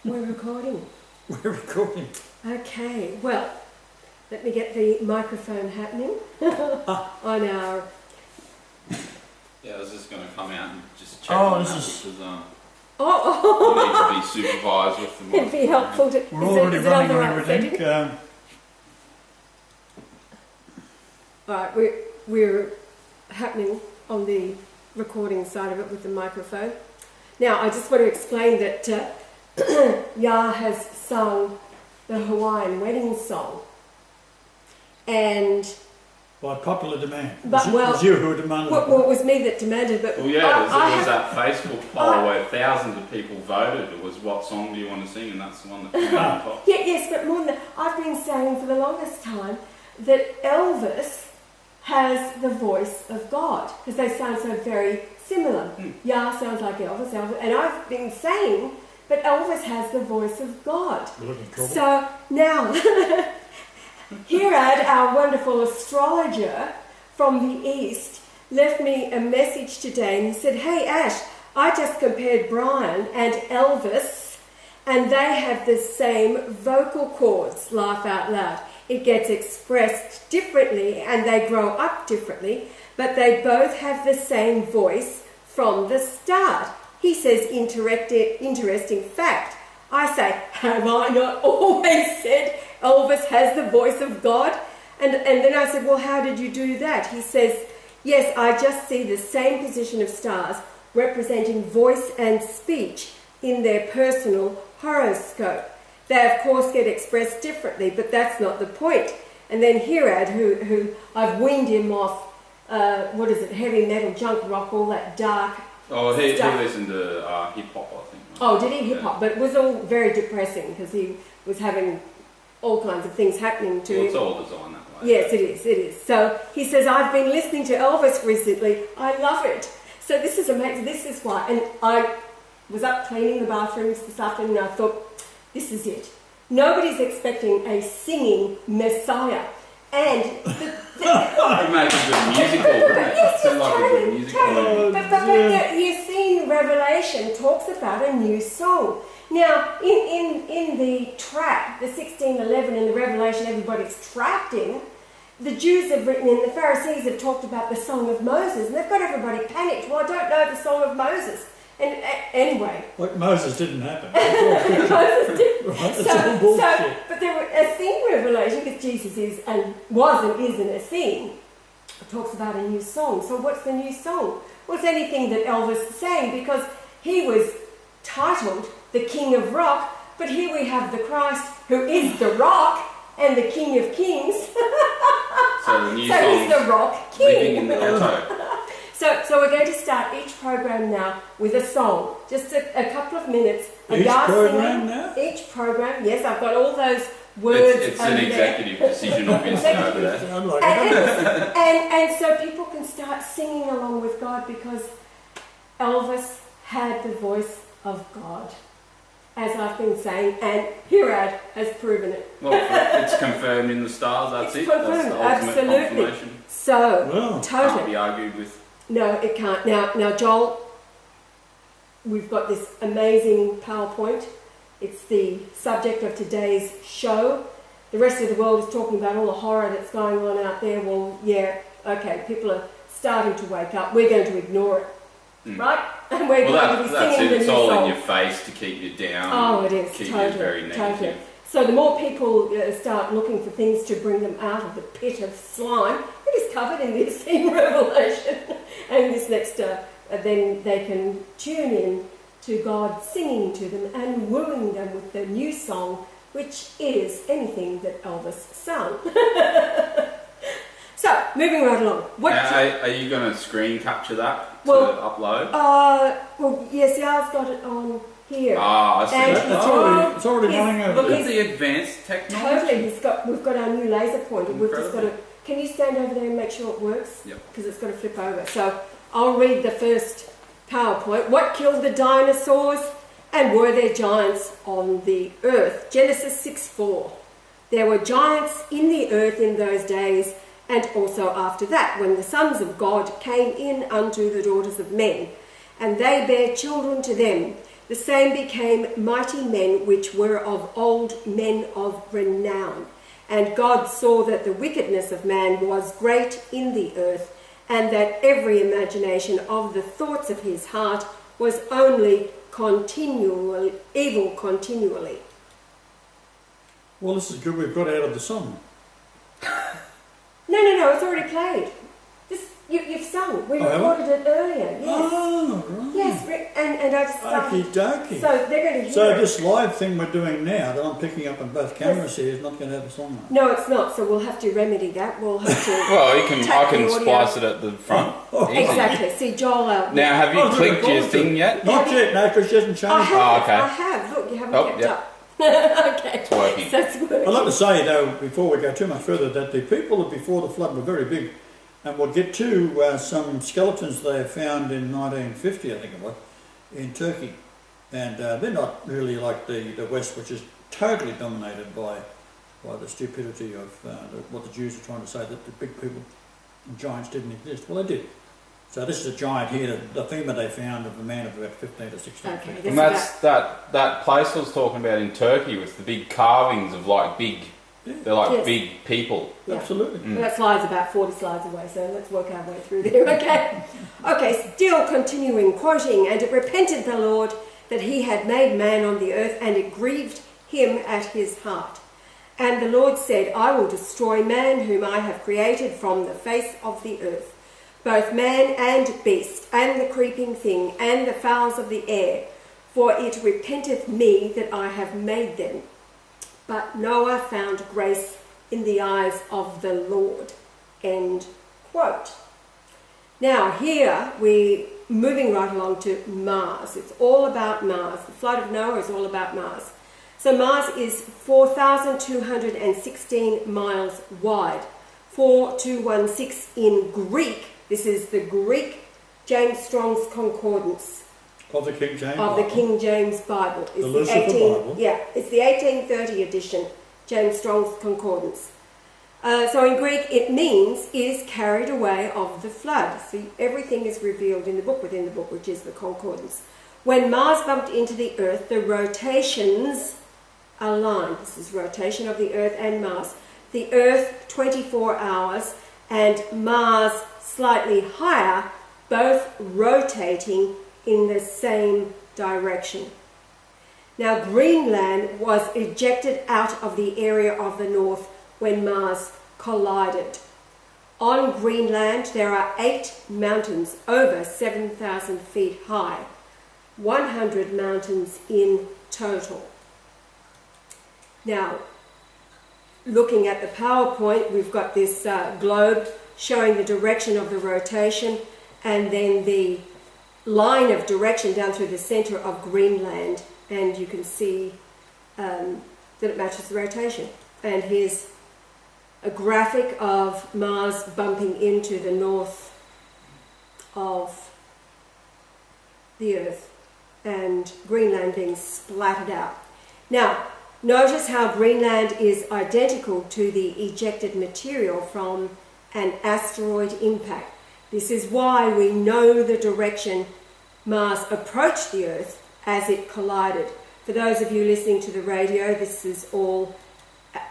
We're recording. We're recording. Okay, well, let me get the microphone happening on our... Yeah, I was just going to come out and just check Oh, on this that is- because Oh, we need to be supervised with the it'd be helpful to... We're already is it running on the on right everything. setting? Right, we're happening on the recording side of it with the microphone. Now, I just want to explain that Yah has sung the Hawaiian wedding song. And... By popular demand. But, It well, was you who demanded it. Well, it was me that demanded, but... Well, yeah, there I was have- that Facebook poll where thousands of people voted. It was, what song do you want to sing? And that's the one that came out on top. Yes, but more than that, I've been saying for the longest time that Elvis has the voice of God, because they sound so very similar. Yah sounds like Elvis, and I've been saying, but Elvis has the voice of God. You're looking for trouble. So now, Hirad, our wonderful astrologer from the East, left me a message today, and he said, "Hey Ash, I just compared Brian and Elvis, and they have the same vocal cords, laugh out loud. It gets expressed differently and they grow up differently, but they both have the same voice from the start." He says, interesting fact. I say, have I not always said Elvis has the voice of God? And then I said, well, how did you do that? He says, yes, I just see the same position of stars representing voice and speech in their personal horoscope. They, of course, get expressed differently, but that's not the point. And then Hirad, who I've weaned him off, heavy metal, junk rock, all that dark Oh, he stuff. listened to hip-hop, I think. Oh, did he? Hip-hop. But it was all very depressing because he was having all kinds of things happening to Well, him. it's all designed that way. Yes, it is. So he says, I've been listening to Elvis recently. I love it. So this is amazing. This is why. And I was up cleaning the bathrooms this afternoon and I thought, this is it. Nobody's expecting a singing Messiah. And It made a good musical, wouldn't it? Yes, Sounded like a good musical. totally. But the Essene Revelation talks about a new song. Now, in the trap, the 1611 in the Revelation everybody's trapped in, the Jews have written in, the Pharisees have talked about the Song of Moses, and they've got everybody panicked. Well, I don't know the Song of Moses. And anyway. Like Moses didn't happen. It's all Moses did. Right, it's all bullshit. But there were Essene Revelation, because Jesus is and was and is an Essene, talks about a new song. So what's the new song? Well, it's anything that Elvis sang, because he was titled the King of Rock, but here we have the Christ who is the Rock and the King of Kings. So the new So he's the song's Rock Living King. in the Ghetto. So we're going to start each program now with a song. Just a couple of minutes. of Each Yah program singing. now? Each program, yes. I've got all those words It's over an there. executive decision, obviously, over there. Sound like it. And so people can start singing along with God, because Elvis had the voice of God, as I've been saying, and Hirad has proven it. Well, it's confirmed in the stars, that's It's it. That's confirmed, the ultimate absolutely. confirmation. So, Well, Can't totally. be argued with. No, it can't. Now, Joel, we've got this amazing PowerPoint. It's the subject of today's show. The rest of the world is talking about all the horror that's going on out there. Well, yeah, okay, people are starting to wake up. We're going to ignore it, right? And we're going to be That's singing it. the It's new all song. in your face to keep you down. Oh, it is, Keep totally, you very negative. totally. So the more people start looking for things to bring them out of the pit of slime, it is covered in this Essene Revelation. And this next, then they can tune in to God singing to them and wooing them with the new song, which is anything that Elvis sung. So, moving right along. Now, are you going to screen capture that to Well, upload? Well, yes, Yah's got it on here. I see. And It's already running over Look there. at the advanced technology. Totally, we've got our new laser pointer. We've just got Incredible. to. Can you stand over there and make sure it works? Yep. Because it's got to flip over. So I'll read the first PowerPoint. What killed the dinosaurs, and were there giants on the earth? Genesis 6:4. There were giants in the earth in those days, and also after that, when the sons of God came in unto the daughters of men, and they bare children to them. The same became mighty men which were of old, men of renown. And God saw that the wickedness of man was great in the earth, and that every imagination of the thoughts of his heart was only evil continually. Well, this is good. We've got out of the song. No, it's already played. You've sung. We recorded it earlier. Yes. Oh, right. Yes, and I just started. Okie-dokie. So they're going to hear So it. this live thing we're doing now, that I'm picking up on both cameras here, is not going to have a song on it. No, it's not. So we'll have to remedy that. We'll have to. Well, I can audio. splice it at the front. Easy. Exactly. See, Joel. Now, have you clicked your thing yet? Not yet, no, because she hasn't changed. I have. okay. I have. Look, you haven't kept Yep. up. Okay. It's working. So it's working. I'd like to say, though, before we go too much further, that the people before the flood were very big. And we'll get to some skeletons they found in 1950, I think it was, in Turkey. And they're not really like the West, which is totally dominated by the stupidity of what the Jews are trying to say, that the big people and giants didn't exist. Well, they did. So this is a giant here, the femur they found of a man of about 15 to 16 feet. And that's that place I was talking about in Turkey with the big carvings of like big... Yeah. They're like Yes. big people. Yeah. Absolutely. Well, that slide's about 40 slides away, so let's work our way through there, okay? Okay, still continuing, quoting, "And it repented the Lord that he had made man on the earth, and it grieved him at his heart. And the Lord said, I will destroy man whom I have created from the face of the earth, both man and beast, and the creeping thing, and the fowls of the air, for it repenteth me that I have made them. But Noah found grace in the eyes of the Lord." End quote. Now here we're moving right along to Mars. It's all about Mars. The flood of Noah is all about Mars. So Mars is 4,216 miles wide. 4216 in Greek. This is the Greek James Strong's Concordance. Of the King James Of the King James Bible. It's The Lucifer Bible. Yeah, it's the 1830 edition, James Strong's Concordance. So in Greek, it means is carried away of the flood. So everything is revealed in the book within the book, which is the Concordance. When Mars bumped into the Earth, the rotations aligned. This is rotation of the Earth and Mars. The Earth 24 hours and Mars slightly higher, both rotating in the same direction. Now, Greenland was ejected out of the area of the North when Mars collided. On Greenland, there are 8 mountains over 7,000 feet high, 100 mountains in total. Now, looking at the PowerPoint, we've got this globe showing the direction of the rotation, and then the line of direction down through the center of Greenland, and you can see that it matches the rotation. And here's a graphic of Mars bumping into the north of the Earth and Greenland being splattered out. Now, notice how Greenland is identical to the ejected material from an asteroid impact. This is why we know the direction Mars approached the Earth as it collided. For those of you listening to the radio, this is all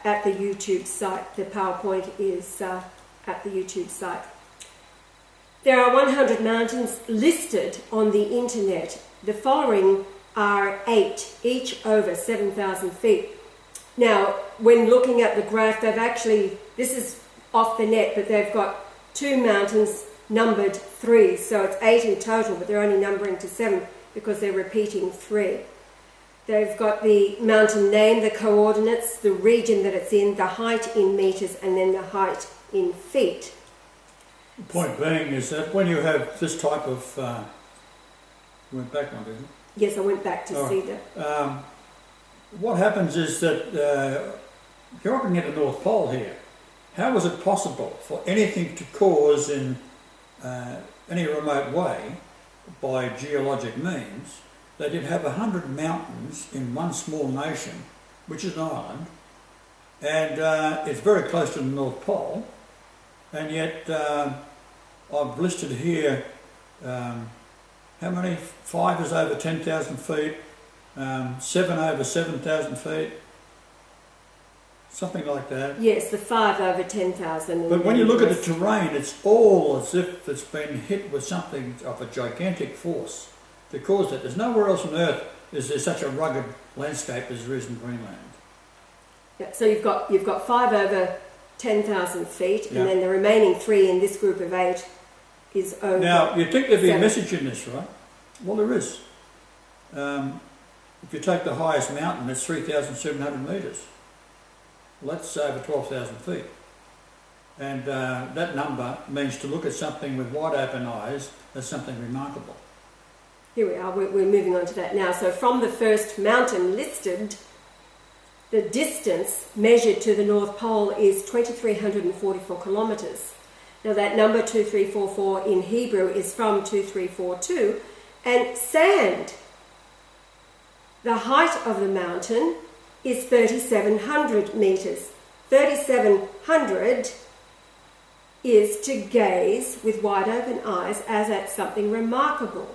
at the YouTube site. The PowerPoint is at the YouTube site. There are 100 mountains listed on the internet. The following are 8, each over 7,000 feet. Now, when looking at the graph, they've actually, this is off the net, but they've got 2 mountains numbered 3, so it's 8 in total, but they're only numbering to 7 because they're repeating 3. They've got the mountain name, the coordinates, the region that it's in, the height in meters, and then the height in feet. The point being is that when you have this type of... you went back one, didn't you? Yes, I went back to see that. What happens is that you're looking at the North Pole here. How is it possible for anything to cause in any remote way, by geologic means, that you'd have 100 mountains in one small nation, which is an island, and it's very close to the North Pole, and yet I've listed here how many? 5 is over 10,000 feet, 7 over 7,000 feet, something like that. Yes, the 5 over 10,000. But when you look at the terrain, it's all as if it's been hit with something of a gigantic force to cause that. There's nowhere else on Earth is there such a rugged landscape as there is in Greenland. Yeah, so you've got 5 over 10,000 feet, Yeah. and then the remaining 3 in this group of 8 is over. Now, you'd think there'd be a 7. message in this, right? Well, there is. If you take the highest mountain, it's 3,700 metres. Well, that's over 12,000 feet. And that number means to look at something with wide open eyes as something remarkable. Here we are, we're moving on to that now. So from the first mountain listed, the distance measured to the North Pole is 2,344 kilometres. Now that number 2344 in Hebrew is from 2342, and sand. The height of the mountain is 3,700 metres. 3,700 is to gaze with wide open eyes as at something remarkable.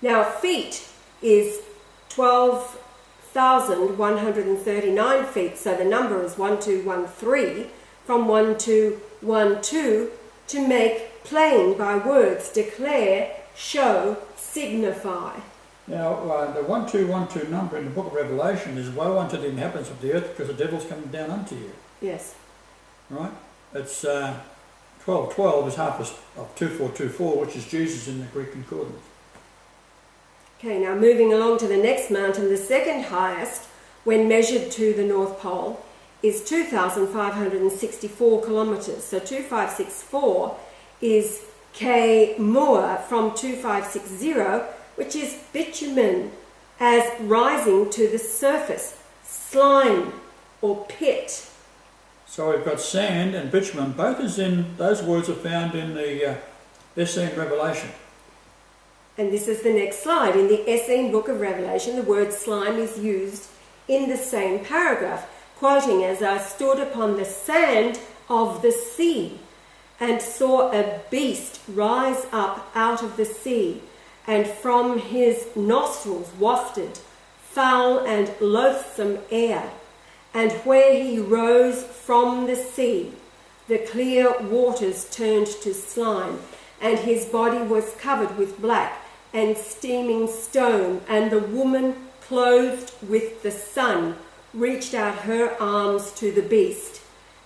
Now feet is 12,139 feet, so the number is 1213, from 1212, to make plain by words, declare, show, signify. Now, the 1212 number in the book of Revelation is woe unto the inhabitants of the earth because the devil's coming down unto you. Yes. Right? It's 1212 is half of 2424, which is Jesus in the Greek concordance. Okay, now moving along to the next mountain, the second highest, when measured to the North Pole, is 2,564 kilometres. So 2564 is K Moor from 2560, which is bitumen, as rising to the surface, slime or pit. So we've got sand and bitumen, both as in, those words are found in the Essene Revelation. And this is the next slide. In the Essene book of Revelation, the word slime is used in the same paragraph, quoting, as I stood upon the sand of the sea and saw a beast rise up out of the sea, and from his nostrils wafted foul and loathsome air. And where he rose from the sea, the clear waters turned to slime, and his body was covered with black and steaming stone, and the woman, clothed with the sun, reached out her arms to the beast,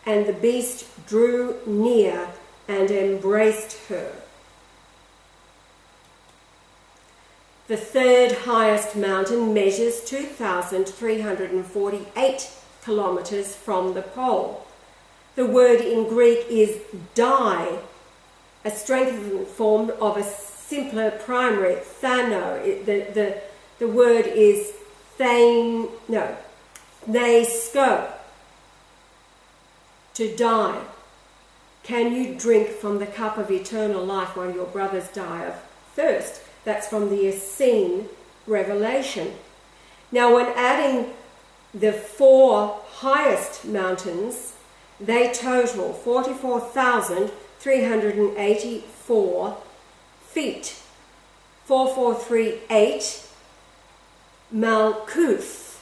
and the beast drew near and embraced her. The third highest mountain measures 2,348 kilometres from the pole. The word in Greek is dai, a strengthened form of a simpler primary, thano. The word is naisko, to die. Can you drink from the cup of eternal life while your brothers die of thirst? That's from the Essene Revelation. Now, when adding the 4 highest mountains, they total 44,384 feet. 4438 Malkuth,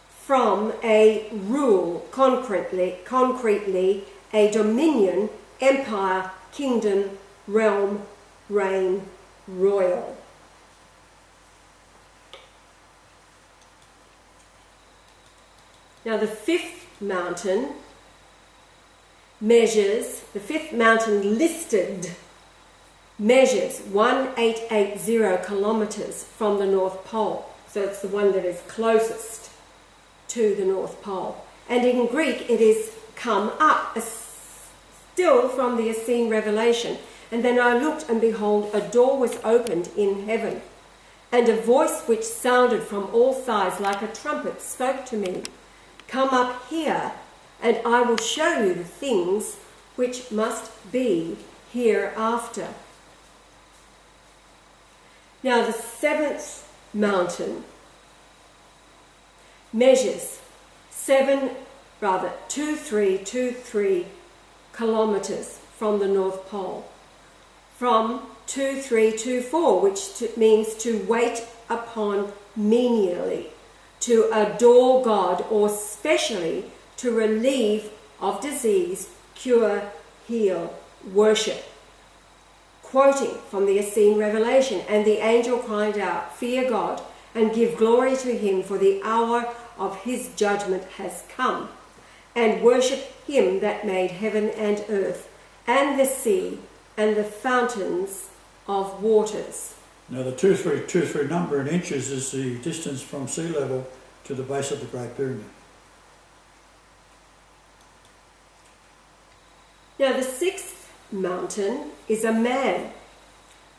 from a rule, concretely a dominion, empire, kingdom, realm, reign, royal. Now the fifth mountain listed measures 1880 kilometres from the North Pole. So it's the one that is closest to the North Pole. And in Greek it is come up, still from the Essene Revelation. And then I looked, and behold, a door was opened in heaven, and a voice which sounded from all sides like a trumpet spoke to me, "Come up here, and I will show you the things which must be hereafter." Now the seventh mountain measures 2323 kilometres from the North Pole, from 2324, which means to wait upon menially. to adore God, or specially to relieve of disease, cure, heal, worship. Quoting from the Essene revelation, and the angel cried out, fear God and give glory to him, for the hour of his judgment has come, and worship him that made heaven and earth, and the sea, and the fountains of waters. Now the 2-3 number in inches is the distance from sea level to the base of the Great Pyramid. Now the sixth mountain is a man.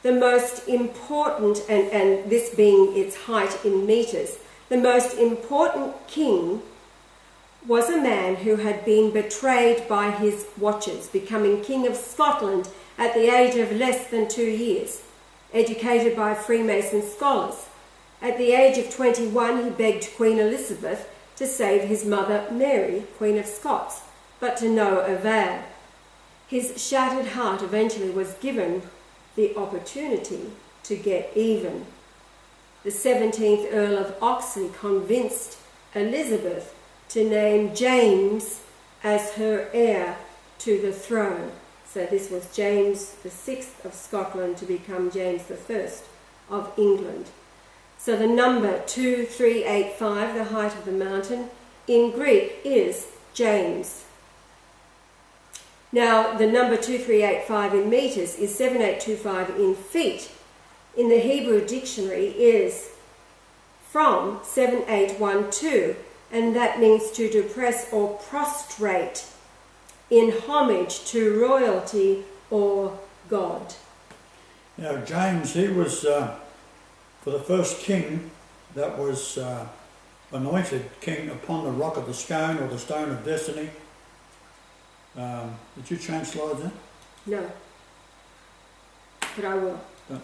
The most important, and this being its height in meters, the most important king was a man who had been betrayed by his watchers, becoming King of Scotland at the age of less than 2 years, educated by Freemason scholars. At the age of 21, he begged Queen Elizabeth to save his mother Mary, Queen of Scots, but to no avail. His shattered heart eventually was given the opportunity to get even. The 17th Earl of Oxley convinced Elizabeth to name James as her heir to the throne. So this was James VI of Scotland to become James I of England. So the number 2385, the height of the mountain, in Greek is James. Now, the number 2385 in meters is 7825 in feet. In the Hebrew dictionary is from 7812, and that means to depress or prostrate in homage to royalty or God. Now, James, he was, for the first king that was anointed king upon the rock of the scone, or the stone of destiny. Did you change slides then? No, but I will. Okay.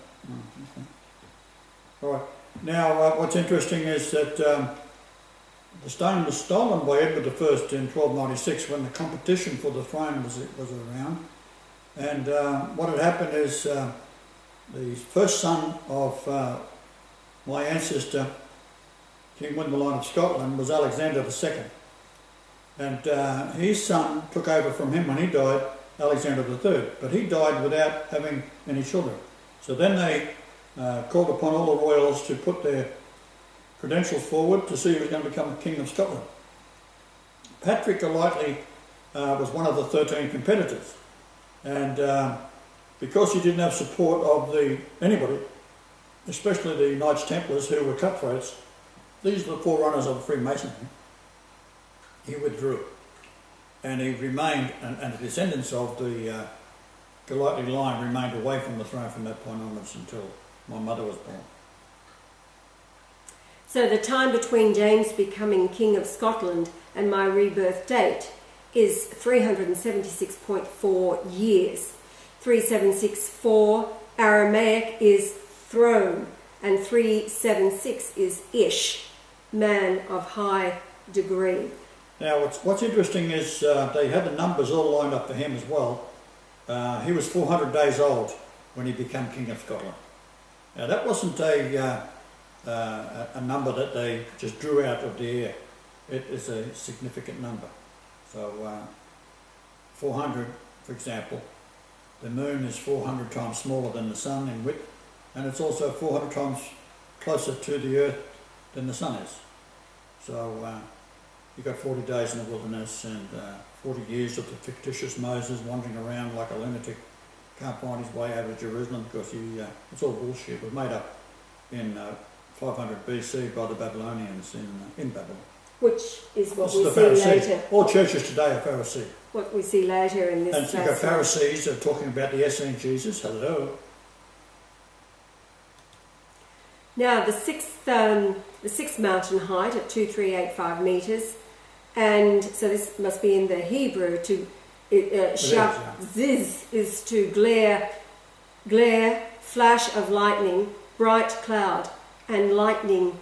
All right. Now, what's interesting is that the stone was stolen by Edward I in 1296 when the competition for the throne was around. And what had happened is the first son of my ancestor, King Windelline of Scotland, was Alexander II. And his son took over from him when he died, Alexander III. But he died without having any children. So then they called upon all the royals to put their credentials forward to see who was going to become the King of Scotland. Patrick Golightly was one of the 13 competitors. And because he didn't have support of anybody, especially the Knights Templars who were cutthroats, these are the forerunners of Freemasonry, he withdrew. And he remained, and the descendants of the Golightly line remained away from the throne from that point onwards until my mother was born. So the time between James becoming King of Scotland and my rebirth date is 376.4 years. 3764 Aramaic is throne, and 376 is Ish, man of high degree. Now, what's interesting is they had the numbers all lined up for him as well. He was 400 days old when he became King of Scotland. Now, that wasn't a number that they just drew out of the air. It is a significant number. So, 400, for example, the moon is 400 times smaller than the sun in width, and it's also 400 times closer to the earth than the sun is. So, you've got 40 days in the wilderness and 40 years of the fictitious Moses wandering around like a lunatic, can't find his way out of Jerusalem because it's all bullshit. It was made up in 500 BC by the Babylonians in Babylon. Which is what we see later. All churches today are Pharisee. What we see later in this. And you've got Pharisees are talking about the Essene Jesus. Hello. Now the sixth mountain height at 2385 meters, and so this must be in the Hebrew. Ziz is to glare, flash of lightning, bright cloud, and lightning.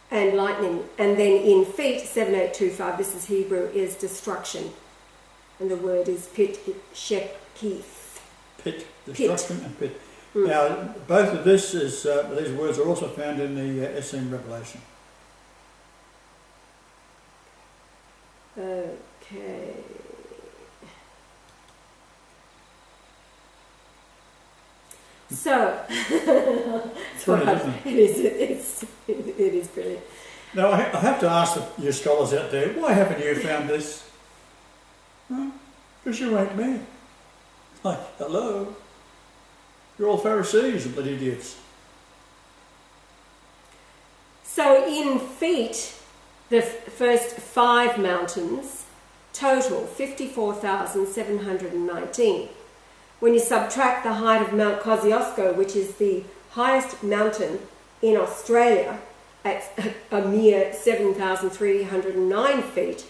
And then in feet 7825, this is Hebrew, is destruction, and the word is pit shekith. Pit, destruction, and pit. Now, both of these words are also found in the Essene Revelation. Okay. So, It's brilliant, isn't it? it is brilliant. Now, I have to ask you scholars out there, why haven't you found this? Because you ain't me. Like, hello? You're all Pharisees, bloody idiots. So in feet, the first 5 mountains total 54,719. When you subtract the height of Mount Kosciuszko, which is the highest mountain in Australia, at a mere 7,309 feet,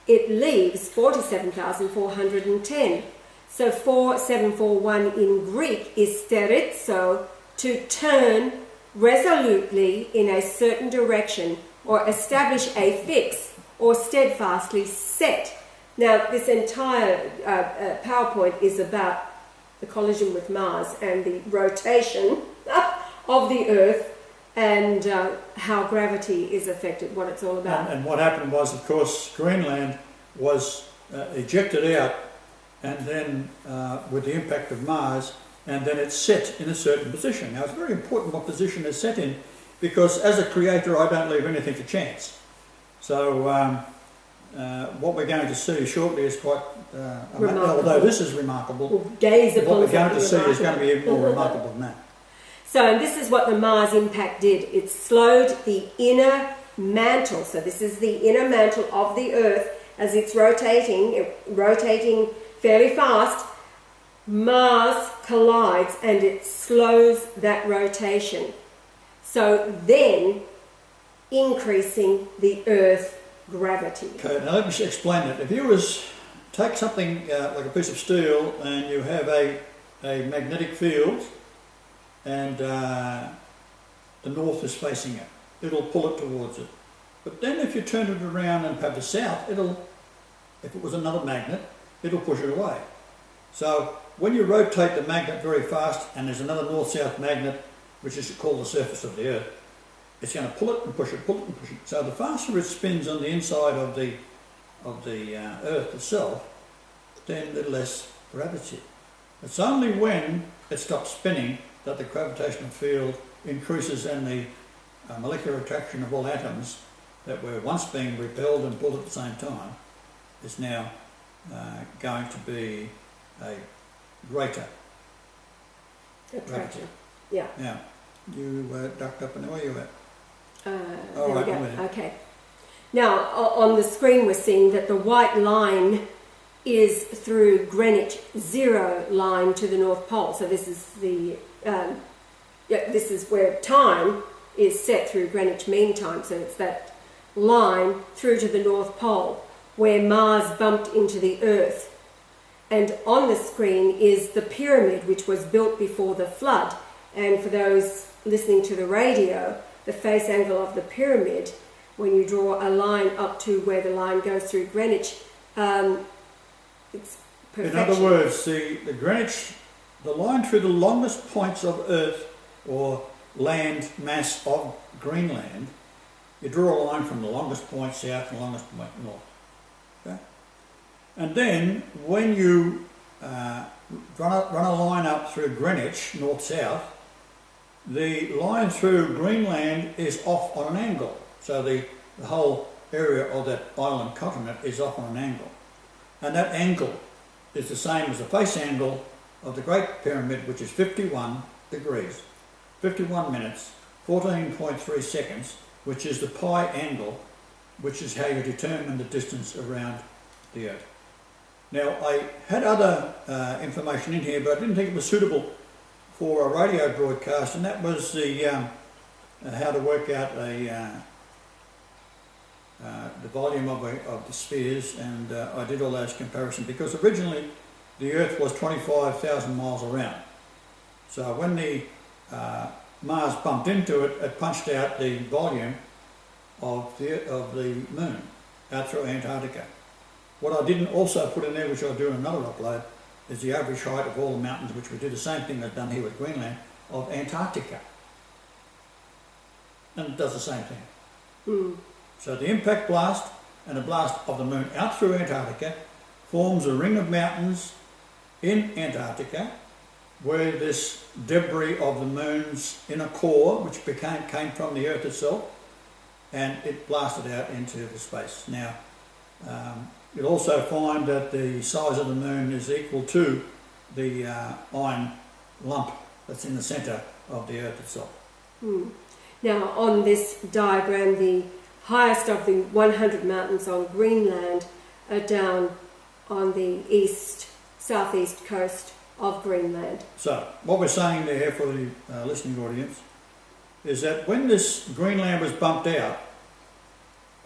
it leaves 47,410. So 4741 in Greek is sterizo, to turn resolutely in a certain direction or establish a fix or steadfastly set. Now, this entire PowerPoint is about the collision with Mars and the rotation of the Earth and how gravity is affected, what it's all about. And what happened was, of course, Greenland was ejected out, and then with the impact of Mars, and then it's set in a certain position. Now, it's very important what position it's set in, because as a creator, I don't leave anything to chance. So what we're going to see shortly is quite, although this is remarkable, what we're going to see is going to be even more remarkable than that. So, and this is what the Mars impact did. It slowed the inner mantle. So this is the inner mantle of the Earth as it's rotating fairly fast. Mars collides and it slows that rotation. So then increasing the Earth gravity. Okay, now let me explain that. If you take something like a piece of steel and you have a magnetic field, and the north is facing it, it'll pull it towards it. But then if you turn it around and have the south, if it was another magnet, it'll push it away. So when you rotate the magnet very fast and there's another north-south magnet, which is called the surface of the Earth, it's going to pull it and push it, pull it and push it. So the faster it spins on the inside of the Earth itself, then the less gravity. It's only when it stops spinning that the gravitational field increases, and the molecular attraction of all atoms that were once being repelled and pulled at the same time is now going to be a greater Attraction. Yeah. Now, you ducked up and where are you at? There we go. Okay. Now, on the screen we're seeing that the white line is through Greenwich 0 line to the North Pole. So this is this is where time is set through Greenwich Mean Time. So it's that line through to the North Pole where Mars bumped into the Earth. And on the screen is the pyramid, which was built before the flood. And for those listening to the radio, the face angle of the pyramid, when you draw a line up to where the line goes through Greenwich, it's perfection. In other words, the Greenwich, the line through the longest points of Earth or land mass of Greenland, you draw a line from the longest point south and the longest point north. Okay? And then when you run a line up through Greenwich, north-south, the line through Greenland is off on an angle. So the whole area of that island continent is off on an angle. And that angle is the same as the face angle of the Great Pyramid, which is 51 degrees, 51 minutes, 14.3 seconds, which is the pi angle, which is how you determine the distance around the Earth. Now, I had other information in here, but I didn't think it was suitable for a radio broadcast, and that was the how to work out the volume of the spheres, and I did all those comparisons, because originally the Earth was 25,000 miles around. So when the Mars bumped into it, it punched out the volume of the Moon out through Antarctica. What I didn't also put in there, which I'll do in another upload, is the average height of all the mountains, which we do the same thing they've done here with Greenland, of Antarctica. And it does the same thing. So the impact blast and a blast of the moon out through Antarctica forms a ring of mountains in Antarctica, where this debris of the moon's inner core, which came from the Earth itself, and it blasted out into the space. Now, you'll also find that the size of the moon is equal to the iron lump that's in the centre of the Earth itself. Now, on this diagram, the highest of the 100 mountains on Greenland are down on the southeast coast of Greenland. So, what we're saying there for the listening audience is that when this Greenland was bumped out,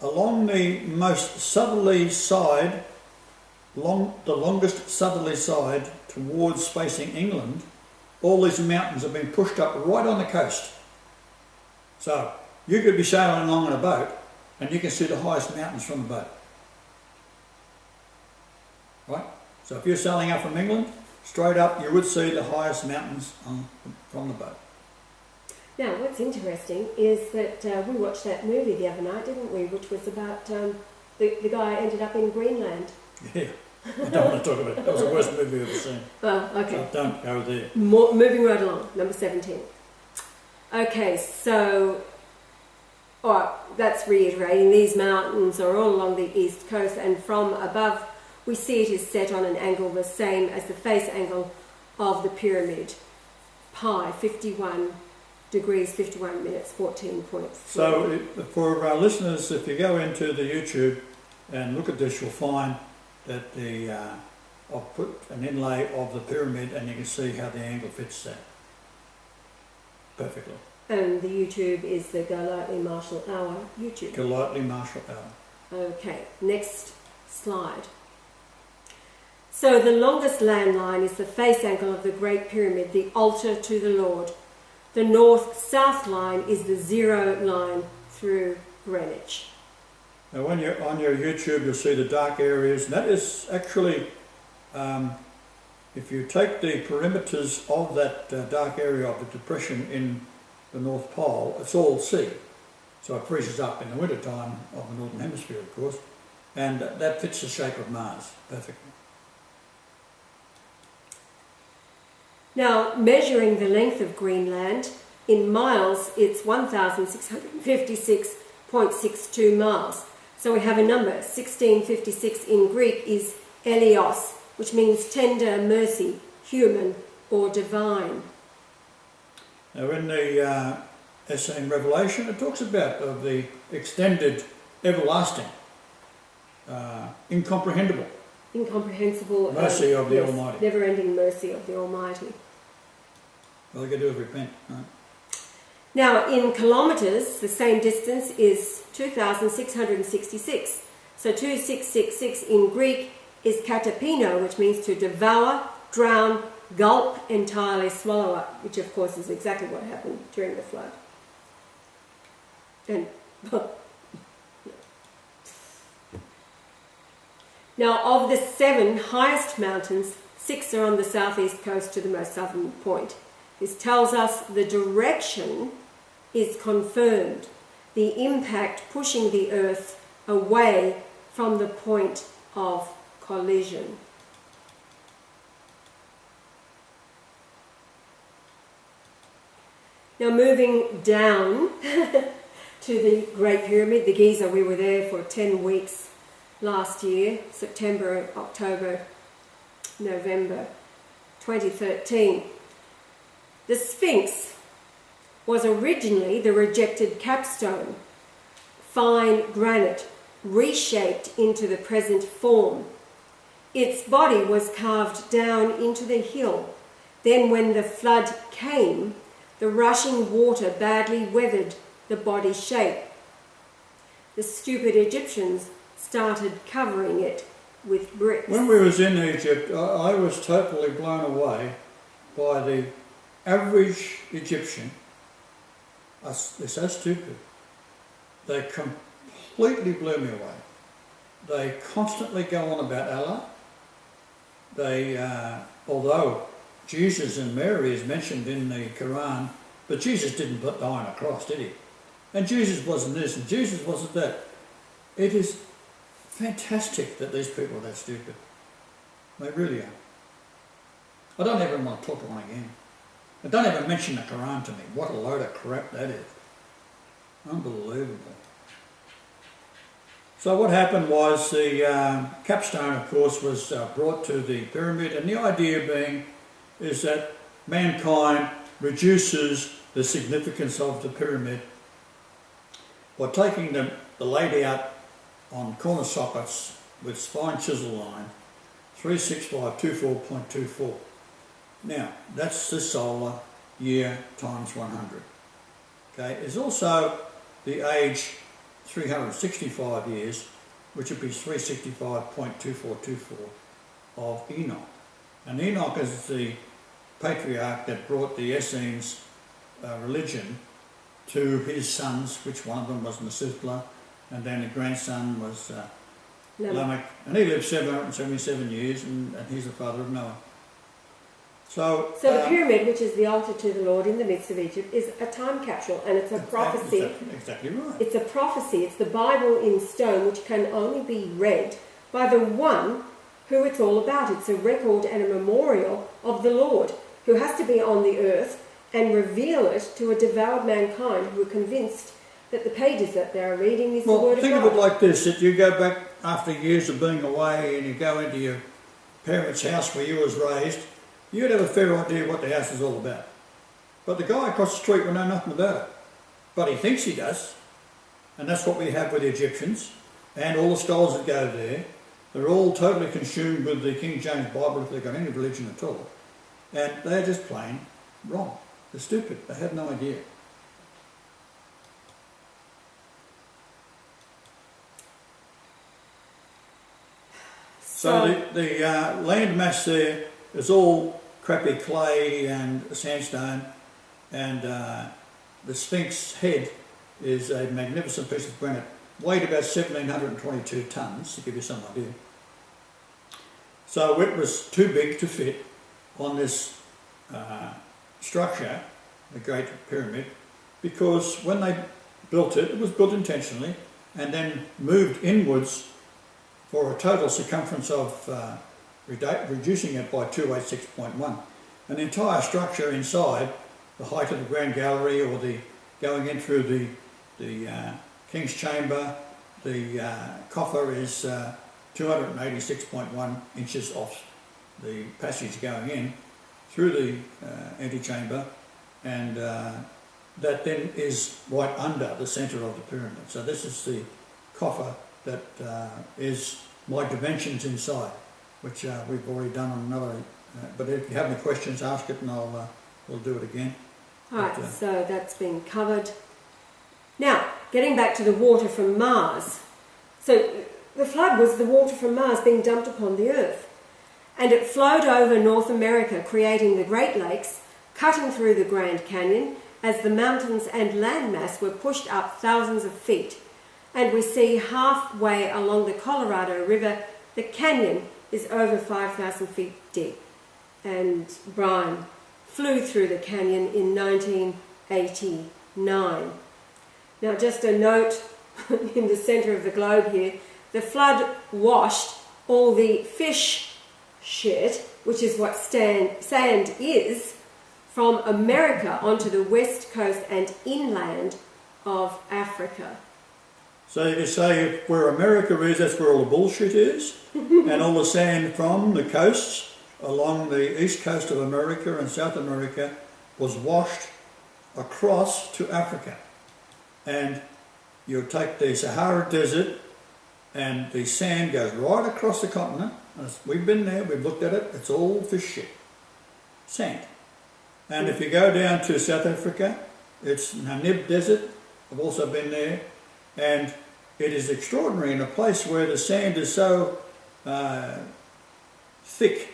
along the most southerly side, the longest southerly side towards facing England, all these mountains have been pushed up right on the coast. So, you could be sailing along on a boat and you can see the highest mountains from the boat. Right? So if you're sailing up from England, straight up you would see the highest mountains from the boat. Now, what's interesting is that we watched that movie the other night, didn't we, which was about the guy ended up in Greenland. Yeah, I don't want to talk about it. That was the worst movie I've ever seen. Oh, okay. So don't go there. Moving right along, number 17. Okay, so, alright, that's reiterating. These mountains are all along the east coast, and from above we see it is set on an angle the same as the face angle of the pyramid. Pi, 51 degrees, 51 minutes, 14.3. So for our listeners, if you go into the YouTube and look at this, you'll find that I've put an inlay of the pyramid and you can see how the angle fits that perfectly. And the YouTube is the Golightly Marshall Hour YouTube. Golightly Marshall Hour. Okay, next slide. So the longest landline is the face angle of the Great Pyramid, the altar to the Lord. The north-south line is the zero line through Greenwich. Now when you're on your YouTube, you'll see the dark areas, and that is actually, if you take the perimeters of that dark area of the depression in the North Pole, it's all sea. So it freezes up in the winter time of the Northern Hemisphere, of course, and that fits the shape of Mars perfectly. Now, measuring the length of Greenland, in miles, it's 1,656.62 miles. So we have a number, 1656 in Greek is Elios, which means tender, mercy, human, or divine. Now in the Essene Revelation, it talks about the extended, everlasting, incomprehensible mercy of the Almighty. Never-ending mercy of the Almighty. All you got to do is repent. Right? Now, in kilometres, the same distance is 2,666. So 2666 in Greek is katapino, which means to devour, drown, gulp, entirely swallow up, which of course is exactly what happened during the flood. And now, of the 7 highest mountains, 6 are on the southeast coast to the most southern point. This tells us the direction is confirmed, the impact pushing the Earth away from the point of collision. Now moving down to the Great Pyramid, the Giza, we were there for 10 weeks last year, September, October, November 2013. The Sphinx was originally the rejected capstone, fine granite, reshaped into the present form. Its body was carved down into the hill. Then when the flood came, the rushing water badly weathered the body shape. The stupid Egyptians started covering it with bricks. When we was in Egypt, I was totally blown away by the average Egyptian. They're so stupid. They completely blew me away. They constantly go on about Allah. They, although Jesus and Mary is mentioned in the Quran, but Jesus didn't die on a cross, did he? And Jesus wasn't this, and Jesus wasn't that. It is fantastic that these people are that stupid. They really are. I don't even want to talk on again. I don't even mention the Quran to me. What a load of crap that is. Unbelievable. So what happened was the capstone, of course, was brought to the pyramid, and the idea being is that mankind reduces the significance of the pyramid by taking the layout on corner sockets with fine chisel line, 36524.24. Now, that's the solar year times 100. Okay, there's also the age 365 years, which would be 365.2424 of Enoch. And Enoch is the patriarch that brought the Essenes religion to his sons, which one of them was Methuselah, and then the grandson was Lamech. And he lived 777 years, and he's the father of Noah. So the pyramid, which is the altar to the Lord in the midst of Egypt, is a time capsule, and it's a prophecy. Exactly right. It's a prophecy. It's the Bible in stone, which can only be read by the one who it's all about. It's a record and a memorial of the Lord, who has to be on the earth and reveal it to a devoured mankind who are convinced that the pages that they're reading is the Word of God. Think of it like this, that you go back after years of being away and you go into your parents' house where you was raised, you'd have a fair idea what the house is all about. But the guy across the street will know nothing about it. But he thinks he does. And that's what we have with the Egyptians and all the scholars that go there. They're all totally consumed with the King James Bible, if they've got any religion at all. And they're just plain wrong. They're stupid. They have no idea. So the land mass there is all crappy clay and sandstone, and the Sphinx head is a magnificent piece of granite, weighed about 1,722 tonnes, to give you some idea. So it was too big to fit on this structure, the Great Pyramid, because when they built it, it was built intentionally and then moved inwards for a total circumference of reducing it by 286.1. And the entire structure inside, the height of the Grand Gallery or the going in through the King's Chamber, the coffer is 286.1 inches off the passage going in through the antechamber, and that then is right under the centre of the pyramid. So this is the coffer that is my dimensions inside, which we've already done on another. But if you have any questions, ask it, and we'll do it again. All right, so that's been covered. Now, getting back to the water from Mars. So the flood was the water from Mars being dumped upon the earth. And it flowed over North America, creating the Great Lakes, cutting through the Grand Canyon as the mountains and landmass were pushed up thousands of feet. And we see halfway along the Colorado River, the canyon is over 5,000 feet deep. And Brian flew through the canyon in 1989. Now, just a note in the centre of the globe here, the flood washed all the fish shit, which is what sand is, from America onto the west coast and inland of Africa. So you say where America is, that's where all the bullshit is, and all the sand from the coasts along the east coast of America and South America was washed across to Africa. And you take the Sahara Desert and the sand goes right across the continent. We've been there, we've looked at it, it's all fish shit. Sand. And if you go down to South Africa, it's Namib Desert, I've also been there, and it is extraordinary in a place where the sand is so thick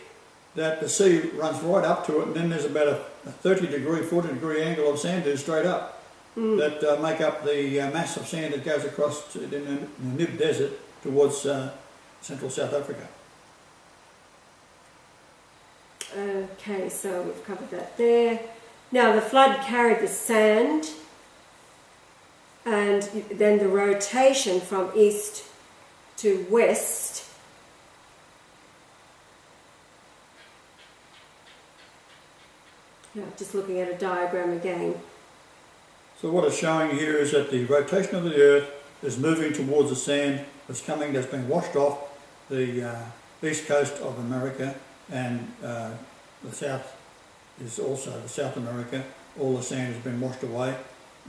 that the sea runs right up to it, and then there's about a 40 degree angle of sand dunes straight up that make up the mass of sand that goes across to the Namib Desert towards central South Africa. Okay, so we've covered that there. Now the flood carried the sand, and then the rotation from east to west. Yeah, just looking at a diagram again. So what it's showing here is that the rotation of the earth is moving towards the sand that's been washed off the east coast of America, and the south is also the South America. All the sand has been washed away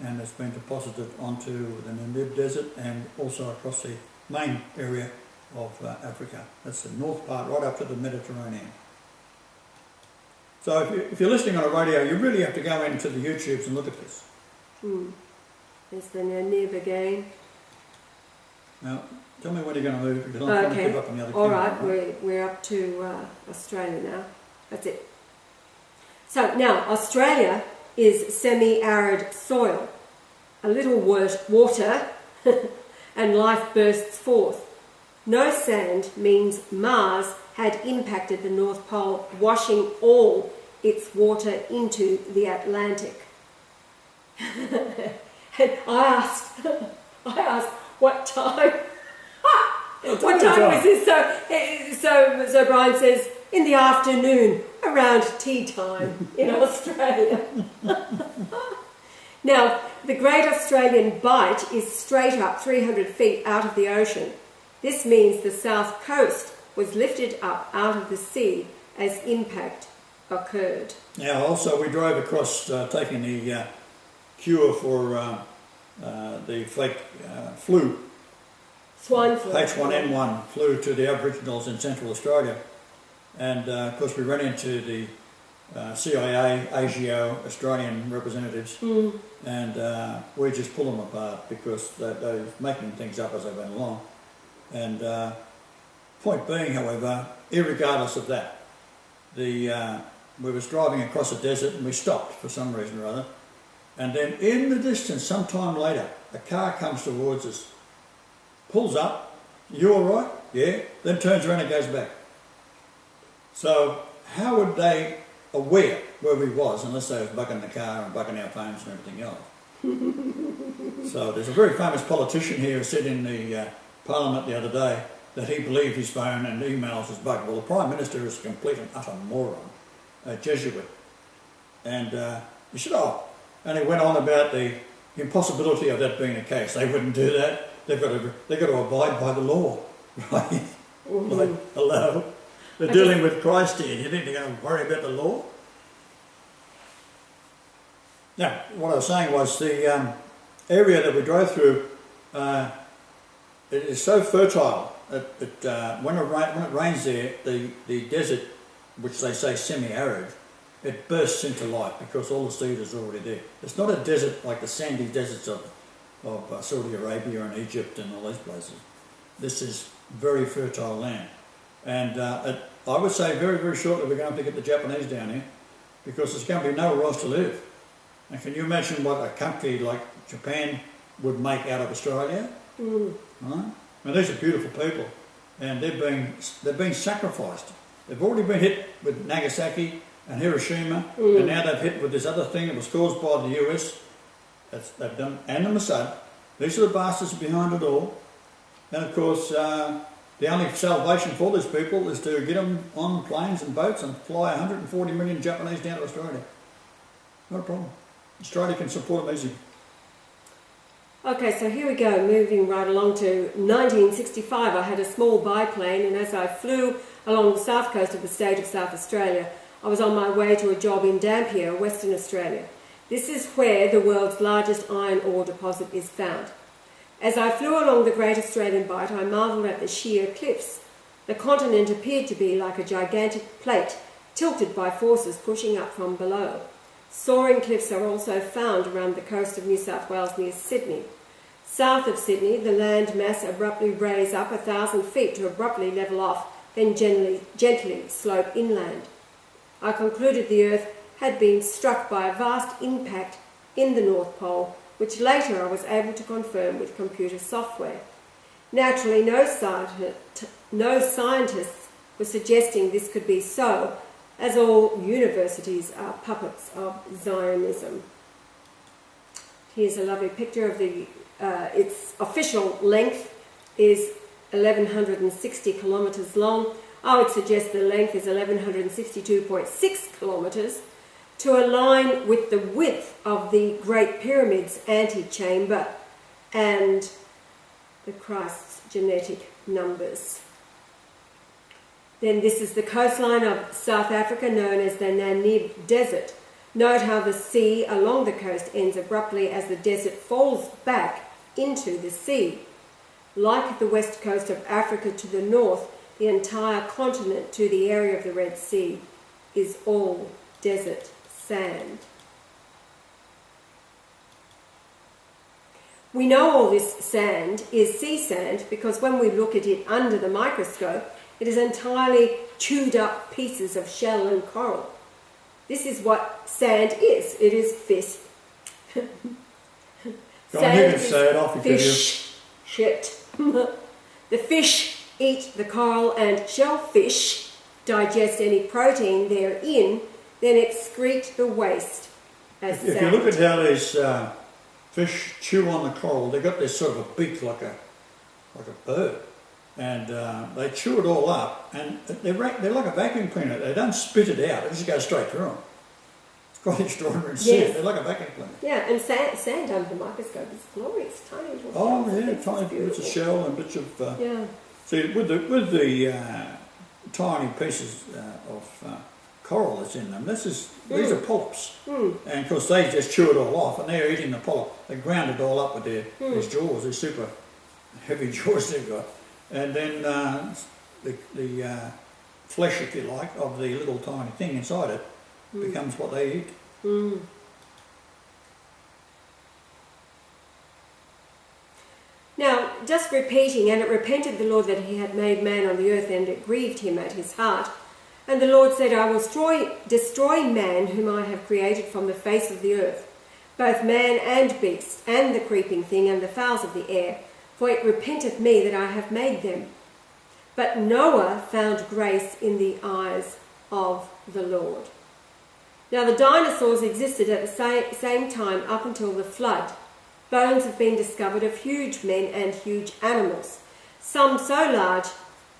and it's been deposited onto the Namib Desert and also across the main area of Africa. That's the north part right up to the Mediterranean. So if you're listening on a radio, you really have to go into the YouTubes and look at this. There's the Namib again. Now, tell me when you're going to move, because I'm trying to give up on the other camera. All right, we're up to Australia now. That's it. So now, Australia is semi-arid soil. A little water and life bursts forth. No sand means Mars had impacted the North Pole, washing all its water into the Atlantic. And I asked, what time? What time was this? So Brian says, in the afternoon, around tea time in Australia. Now, the Great Australian Bight is straight up 300 feet out of the ocean. This means the south coast was lifted up out of the sea as impact occurred. Now, also we drove across taking the cure for the fake flu. Swine flu. H1N1 flew to the Aboriginals in Central Australia. And of course we ran into the CIA, ASIO, Australian representatives, and we just pulled them apart because they were making things up as they went along. And point being, however, irregardless of that, we was driving across a desert and we stopped for some reason or other. And then in the distance, sometime later, a car comes towards us, pulls up, you all right? Yeah. Then turns around and goes back. So how would they aware where we was unless they was bucking the car and bucking our phones and everything else? So there's a very famous politician here who said in the Parliament the other day that he believed his phone and emails was bugged. Well, the Prime Minister is a complete and utter moron, a Jesuit. And he said, and he went on about the impossibility of that being the case. They wouldn't do that. They've got to abide by the law, right? Like, hello? They're dealing with Christ here. You think they're going to worry about the law? Now, what I was saying was the area that we drove through, it is so fertile that when it rains there, the desert, which they say semi-arid, it bursts into life because all the seed is already there. It's not a desert like the sandy deserts of Saudi Arabia and Egypt and all these places. This is very fertile land. And I would say very, very shortly we're going to get the Japanese down here because there's going to be nowhere else to live. And can you imagine what a country like Japan would make out of Australia? Right? I mean, these are beautiful people and they've been sacrificed. They've already been hit with Nagasaki and Hiroshima and now they've hit with this other thing that was caused by the US. They've done, and the Mossad. These are the bastards behind it all. And of course, the only salvation for these people is to get them on planes and boats and fly 140 million Japanese down to Australia. Not a problem. Australia can support them easy. Okay, so here we go, moving right along to 1965. I had a small biplane, and as I flew along the south coast of the state of South Australia, I was on my way to a job in Dampier, Western Australia. This is where the world's largest iron ore deposit is found. As I flew along the Great Australian Bight, I marvelled at the sheer cliffs. The continent appeared to be like a gigantic plate, tilted by forces pushing up from below. Soaring cliffs are also found around the coast of New South Wales near Sydney. South of Sydney, the land mass abruptly raise up 1,000 feet to abruptly level off, then gently slope inland. I concluded the Earth had been struck by a vast impact in the North Pole, which later I was able to confirm with computer software. Naturally, no scientists were suggesting this could be so, as all universities are puppets of Zionism. Here's a lovely picture of its official length is 1,160 kilometres long. I would suggest the length is 1,162.6 kilometres, to align with the width of the Great Pyramid's antechamber and the Christ's genetic numbers. Then this is the coastline of South Africa, known as the Namib Desert. Note how the sea along the coast ends abruptly as the desert falls back into the sea. Like the west coast of Africa to the north, the entire continent to the area of the Red Sea is all desert sand. We know all this sand is sea sand because when we look at it under the microscope, it is entirely chewed up pieces of shell and coral. This is what sand is. It is fish. Sand is fish shit. The fish eat the coral, and shellfish digest any protein therein, then excrete the waste as sand. If you look at how these fish chew on the coral, they've got this sort of a beak like a bird, and they chew it all up, and they're like a vacuum cleaner. They don't spit it out; it just goes straight through them. It's quite extraordinary to see it. They're like a vacuum cleaner. Yeah, and sand under the microscope is glorious, tiny little shells. Oh yeah, tiny bits of shell and bits of. Yeah. See, with the tiny pieces of coral that's in them, these are polyps, and of course they just chew it all off, and they're eating the polyp. They ground it all up with these jaws, these super heavy jaws they've got, and then the flesh, if you like, of the little tiny thing inside it becomes what they eat. Now, just repeating, and it repented the Lord that he had made man on the earth, and it grieved him at his heart. And the Lord said, I will destroy man whom I have created from the face of the earth, both man and beast, and the creeping thing, and the fowls of the air, for it repenteth me that I have made them. But Noah found grace in the eyes of the Lord. Now the dinosaurs existed at the same time up until the flood. Bones have been discovered of huge men and huge animals, some so large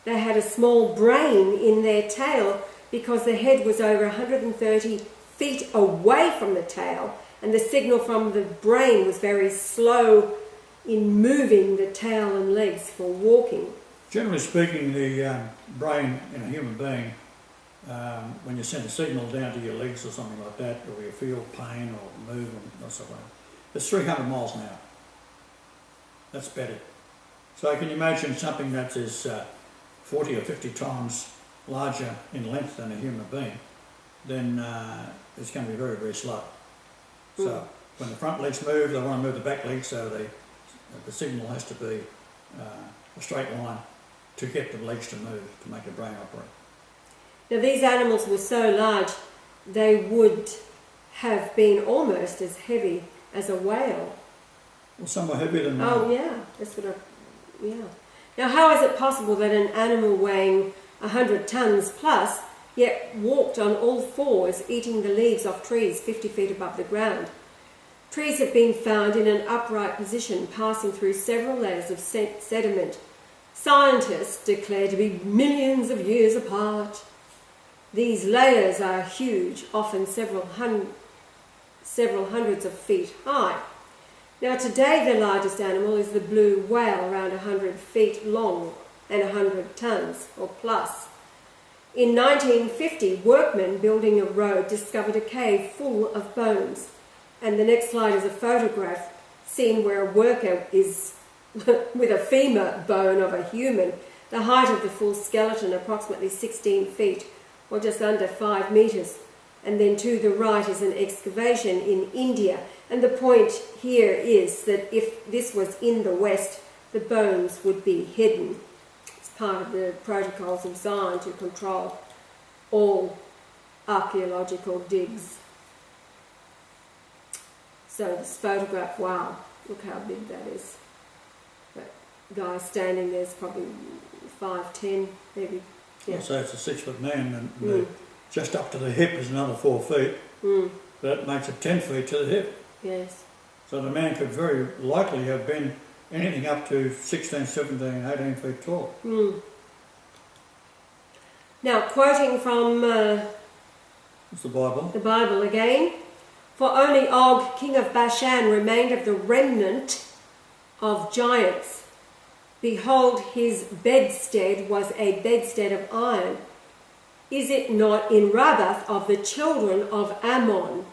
they had a small brain in their tail because the head was over 130 feet away from the tail, and the signal from the brain was very slow in moving the tail and legs for walking. Generally speaking, the brain in a human being, when you send a signal down to your legs or something like that, or you feel pain or movement or something, it's 300 miles an hour. That's better. So can you imagine something that is 40 or 50 times larger in length than a human being, then it's going to be very, very slow. So when the front legs move, they want to move the back legs, so the signal has to be a straight line to get the legs to move, to make the brain operate. Now these animals were so large, they would have been almost as heavy as a whale. Well, some were heavier than Oh yeah, that's what yeah. Now how is it possible that an animal weighing 100 tons plus yet walked on all fours eating the leaves off trees 50 feet above the ground? Trees have been found in an upright position passing through several layers of sediment. Scientists declare to be millions of years apart. These layers are huge, often several hundreds of feet high. Now today the largest animal is the blue whale, around 100 feet long and 100 tons or plus. In 1950, workmen building a road discovered a cave full of bones. And the next slide is a photograph seen where a worker is with a femur bone of a human, the height of the full skeleton approximately 16 feet or just under 5 metres. And then to the right is an excavation in India. And the point here is that if this was in the West, the bones would be hidden. It's part of the protocols of Zion to control all archaeological digs. So this photograph, wow, look how big that is. That guy standing there is probably 5'10", maybe. Yeah. So it's a 6 foot man, and just up to the hip is another 4 feet. That makes it 10 feet to the hip. Yes. So the man could very likely have been anything up to 16, 17, 18 feet tall. Now, quoting from It's the Bible. the Bible again, for only Og, king of Bashan, remained of the remnant of giants. Behold, his bedstead was a bedstead of iron. Is it not in Rabbath of the children of Ammon?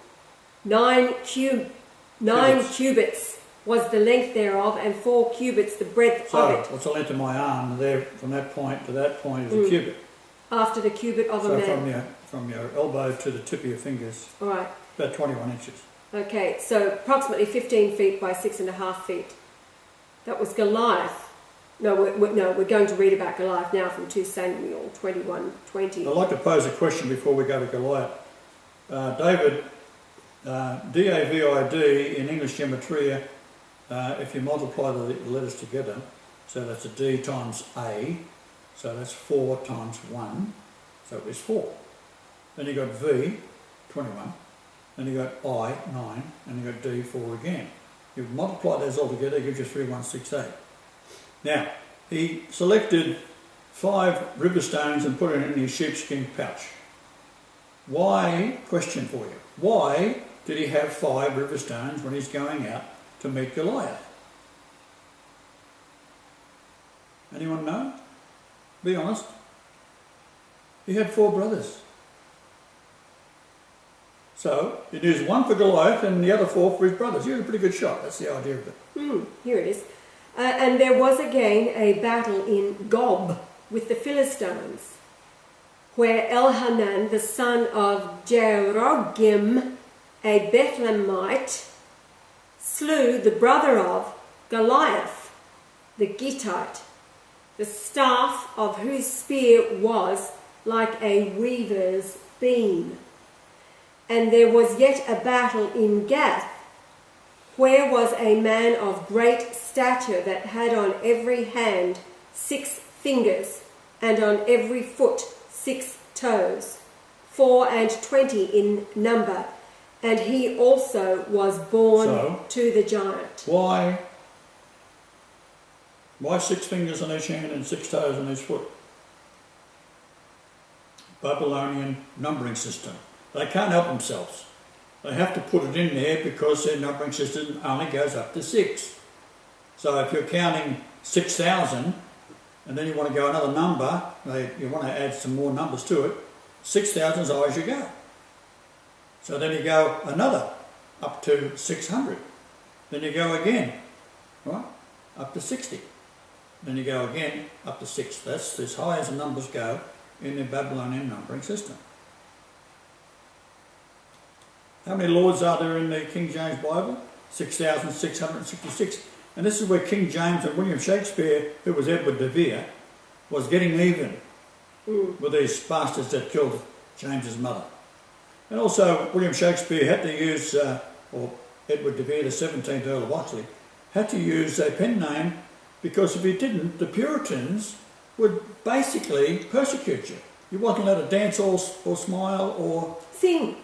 9 cubits was the length thereof, and 4 cubits the breadth of it. So, what's the length of my arm there from that point to that point is a cubit. After the cubit of a So man. from your elbow to the tip of your fingers, All right. about 21 inches. Okay, so approximately 15 feet by 6.5 feet. That was Goliath. No, we're going to read about Goliath now from 2 Samuel 21:20. I'd like to pose a question before we go to Goliath. David, D-A-V-I-D in English gematria, if you multiply the letters together, so that's a D times A, so that's 4 times 1, so it's 4. Then you got V, 21, then you got I, 9, and you got D, 4 again. You multiply those all together, it gives you 3168. Now, he selected 5 river stones and put it in his sheepskin pouch. Why, question for you, why did he have 5 river stones when he's going out to meet Goliath? Anyone know? Be honest. He had 4 brothers. So, he'd use 1 for Goliath and the other 4 for his brothers. He was a pretty good shot, that's the idea of it. Here it is. And there was again a battle in Gob with the Philistines, where Elhanan, the son of Jerogim, a Bethlehemite, slew the brother of Goliath, the Gittite, the staff of whose spear was like a weaver's beam. And there was yet a battle in Gath, where was a man of great stature that had on every hand 6 fingers, and on every foot 6 toes, 24 in number, and he also was born to the giant. Why 6 fingers on each hand and 6 toes on each foot? Babylonian numbering system. They can't help themselves. They have to put it in there because their numbering system only goes up to 6. So if you're counting 6,000 and then you want to go another number, you want to add some more numbers to it, 6,000 is always you go. So then you go another up to 600. Then you go again, right, up to 60. Then you go again up to 6. That's as high as the numbers go in the Babylonian numbering system. How many lords are there in the King James Bible? 6,666. And this is where King James and William Shakespeare, who was Edward de Vere, was getting even with these bastards that killed James's mother. And also William Shakespeare had to use, or Edward de Vere, the 17th Earl of Oxley, had to use a pen name because if he didn't, the Puritans would basically persecute you. You wasn't allowed to dance or smile or Sing.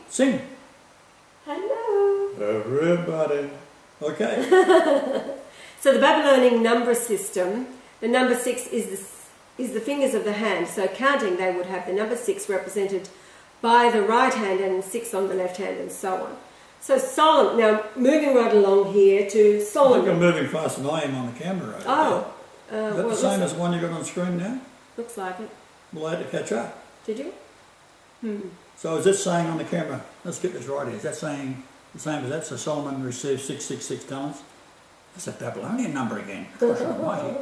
Hello. Everybody. Okay. So the Babylonian number system, the number 6 is the fingers of the hand. So counting, they would have the number 6 represented by the right hand and 6 on the left hand and so on. So Solomon, now moving right along here to Solomon. I think you're moving faster than I am on the camera right now. Is that the same as the one you got on the screen now? Looks like it. Well, I had to catch up. Did you? So is this saying on the camera, let's get this right here, is that saying the same as that? So Solomon received 666 talents? That's a Babylonian number again. Gosh almighty.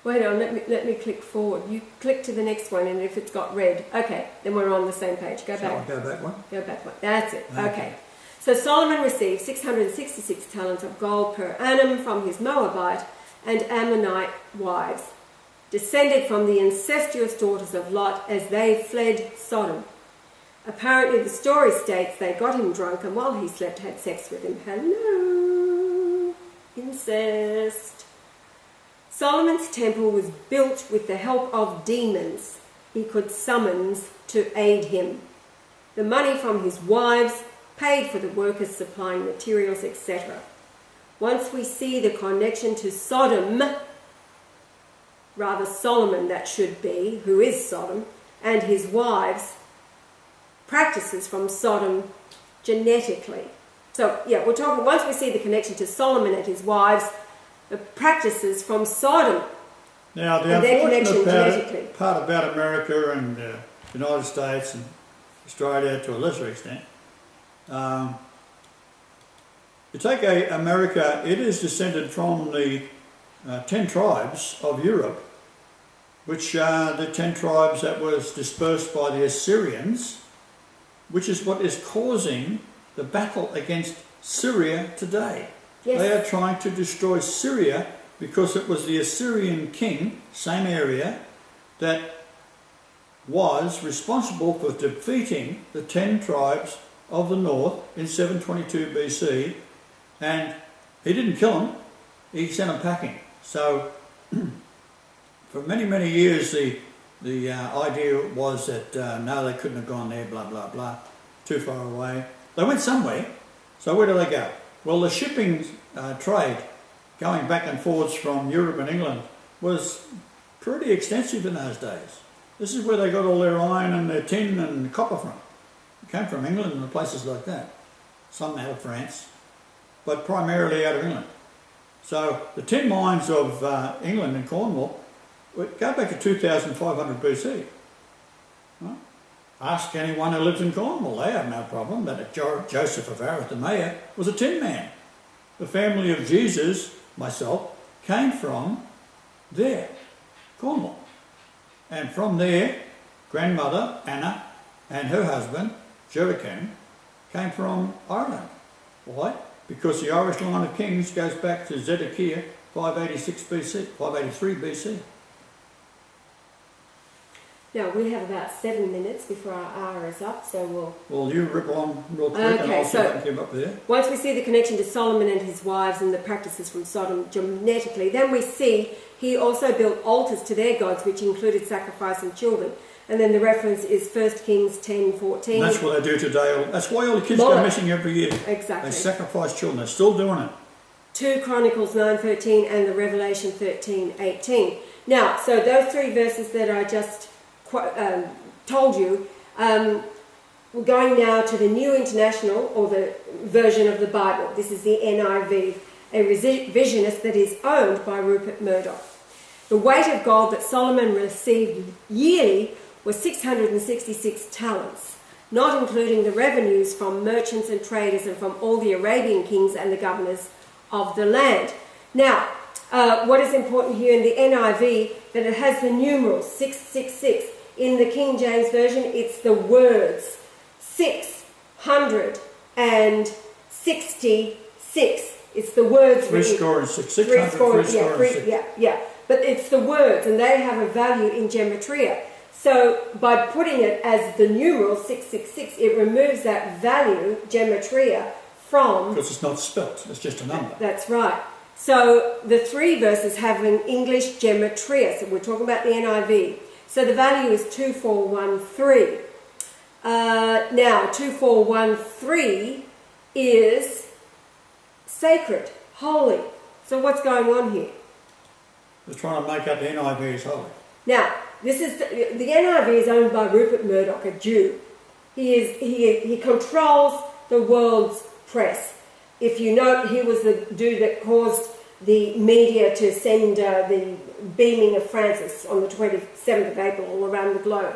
Wait on, let me click forward. You click to the next one, and if it's got red, okay, then we're on the same page. Go back. Shall I go back one? Go back one. That's it. Okay. So Solomon received 666 talents of gold per annum from his Moabite and Ammonite wives, descended from the incestuous daughters of Lot as they fled Sodom. Apparently the story states they got him drunk and while he slept had sex with him. Hello! Incest. Solomon's temple was built with the help of demons he could summon to aid him. The money from his wives paid for the workers supplying materials, etc. once we see the connection to Sodom, rather Solomon that should be, who is Sodom, and his wives, practices from Sodom genetically. So, yeah, we're talking, once we see the connection to Solomon and his wives, the practices from Sodom. Now, the unfortunate part about America and the United States and Australia to a lesser extent, you take America, it is descended from the 10 tribes of Europe, which are the 10 tribes that was dispersed by the Assyrians, which is what is causing the battle against Syria today. Yes. They are trying to destroy Syria because it was the Assyrian king, same area, that was responsible for defeating the 10 tribes of the north in 722 BC, and he didn't kill them, he sent them packing. So for many, many years the idea was that no, they couldn't have gone there, blah, blah, blah, too far away. They went somewhere, so where do they go? Well, the shipping trade going back and forwards from Europe and England was pretty extensive in those days. This is where they got all their iron and their tin and copper from. It came from England and places like that. Some out of France, but primarily out of England. So the tin mines of England and Cornwall go back to 2500 BC. Right? Ask anyone who lives in Cornwall, they have no problem that Joseph of Arimathea was a tin man. The family of Jesus, myself, came from there, Cornwall. And from there, grandmother Anna and her husband, Joachim, came from Ireland. Why? Because the Irish line of kings goes back to Zedekiah 586 BC, 583 BC. Now, we have about 7 minutes before our hour is up, so we'll... Well, you rip on real quick and I'll see if I can keep up there. Once we see the connection to Solomon and his wives and the practices from Sodom genetically, then we see he also built altars to their gods, which included sacrificing children. And then the reference is 1 Kings 10:14. And that's what they do today. That's why all the kids go missing every year. Exactly. They sacrifice children. They're still doing it. 2 Chronicles 9:13 and the Revelation 13:18. Now, so those 3 verses that I just told you, we're going now to the New International, or the version of the Bible. This is the NIV, a revisionist that is owned by Rupert Murdoch. The weight of gold that Solomon received yearly was 666 talents, not including the revenues from merchants and traders and from all the Arabian kings and the governors of the land. Now, what is important here in the NIV, that it has the numerals 666. In the King James Version, it's the words 666. It's the words. 3 score and 6. 600, 3 score and 6. Yeah. But it's the words, and they have a value in gematria. So by putting it as the numeral 666, it removes that value, gematria, from... Because it's not spelt, it's just a number. That's right. So the 3 verses have an English gematria, so we're talking about the NIV. So the value is 2413. Now, 2413 is sacred, holy. So what's going on here? They're trying to make out the NIV is holy. Now, this is the NIV is owned by Rupert Murdoch, a Jew. He controls the world's press. If you note, he was the dude that caused the media to send the beaming of Francis on the 27th of April all around the globe.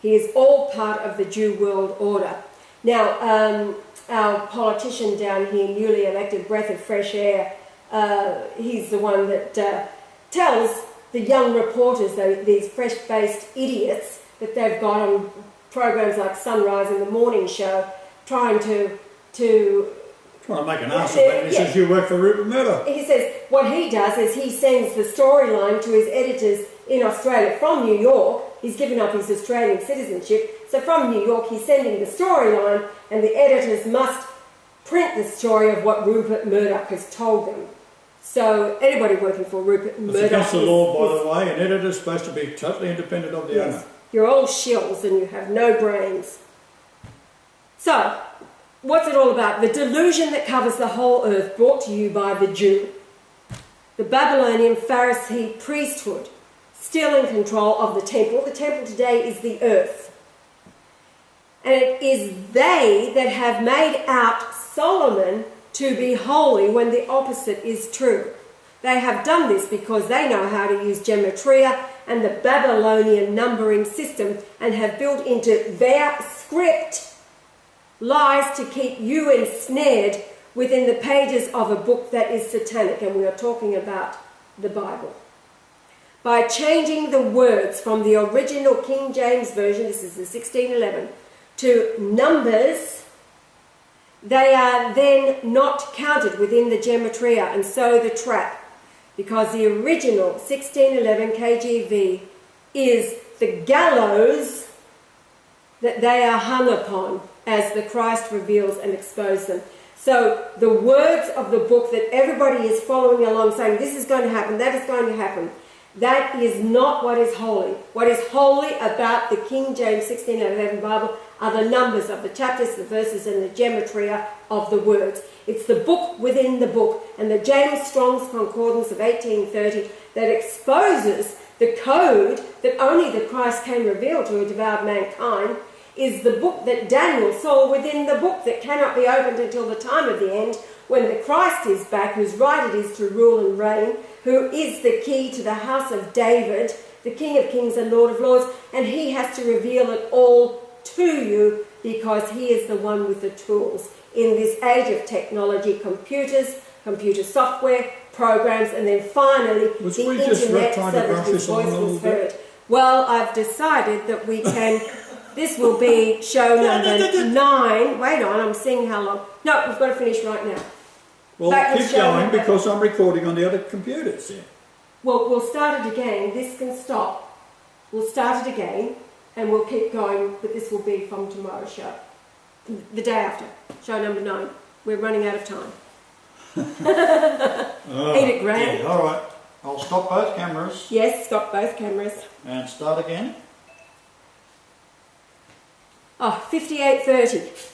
He is all part of the Jew world order. Now, our politician down here, newly elected, breath of fresh air, he's the one that tells the young reporters, these fresh-faced idiots that they've got on programs like Sunrise and the Morning Show, trying to make an ass of it. He says, you work for Rupert Murdoch. He says what he does is he sends the storyline to his editors in Australia from New York. He's given up his Australian citizenship. So from New York, he's sending the storyline, and the editors must print the story of what Rupert Murdoch has told them. So anybody working for Rupert Murdoch... It's against the law, by the way. An editor is supposed to be totally independent of the owner. You're all shills and you have no brains. So, What's it all about? The delusion that covers the whole earth, brought to you by the Jew. The Babylonian Pharisee priesthood, still in control of the temple. The temple today is the earth. And it is they that have made out Solomon to be holy when the opposite is true. They have done this because they know how to use gematria and the Babylonian numbering system and have built into their script lies to keep you ensnared within the pages of a book that is satanic, and we are talking about the Bible. By changing the words from the original King James Version, this is the 1611, to numbers, they are then not counted within the gematria, and so the trap, because the original 1611 KJV is the gallows that they are hung upon as the Christ reveals and exposes them. So the words of the book that everybody is following along saying this is going to happen, that is going to happen, that is not what is holy. What is holy about the King James 1611 Bible are the numbers of the chapters, the verses, and the gematria of the words. It's the book within the book, and the James Strong's Concordance of 1830 that exposes the code that only the Christ can reveal to a devout mankind is the book that Daniel saw within the book that cannot be opened until the time of the end, when the Christ is back, whose right it is to rule and reign, who is the key to the house of David, the King of Kings and Lord of Lords, and he has to reveal it all to you because he is the one with the tools. In this age of technology, computers, computer software, programs, and then finally the internet, so that his voice was heard. Well, I've decided that we can... This will be show number 9. Wait on, I'm seeing how long. No, we've got to finish right now. Well, keep going because I'm recording on the other computers. Yeah. Well, we'll start it again. This can stop. We'll start it again and we'll keep going, but this will be from tomorrow's show. The day after, show number 9. We're running out of time. Eat it, Graham. Yeah, all right. I'll stop both cameras. Yes, stop both cameras. And start again. Oh, 58:30.